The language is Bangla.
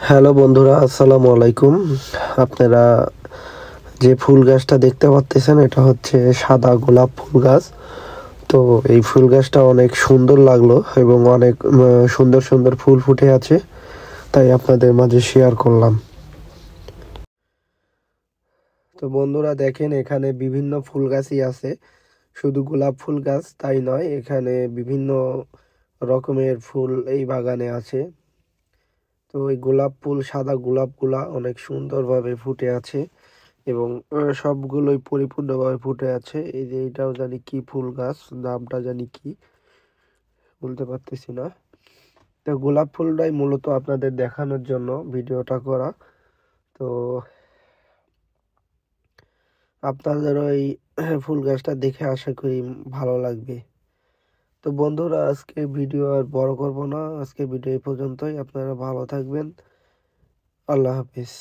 হ্যালো বন্ধুরা, আসসালামু আলাইকুম। আপনারা যে ফুল গাছটা দেখতে পাচ্ছেন এটা হচ্ছে সাদা গোলাপ ফুল গাছ। তো এই ফুল গাছটা অনেক সুন্দর লাগলো এবং অনেক সুন্দর সুন্দর ফুল ফুটে আছে, তাই আপনাদের মাঝে শেয়ার করলাম। তো বন্ধুরা দেখেন, এখানে বিভিন্ন ফুল গাছই আছে, শুধু গোলাপ ফুল গাছ তাই নয়, এখানে বিভিন্ন রকমের ফুল এই বাগানে আছে। তো এই গোলাপ ফুল, সাদা গোলাপগুলা অনেক সুন্দরভাবে ফুটে আছে এবং সবগুলোই পরিপূর্ণভাবে ফুটে আছে। এই যে এটাও জানি কি ফুল গাছ, নামটা জানি কি, বলতে পারতেছি না। তো গোলাপ ফুলটাই মূলত আপনাদের দেখানোর জন্য ভিডিওটা করা। তো আপনাদেরও এই ফুল গাছটা দেখে আশা করি ভালো লাগবে। তো বন্ধুরা, আজকে ভিডিও আর বড় করব না, আজকে ভিডিও এই পর্যন্তই। আপনারা ভালো থাকবেন। আল্লাহ হাফিজ।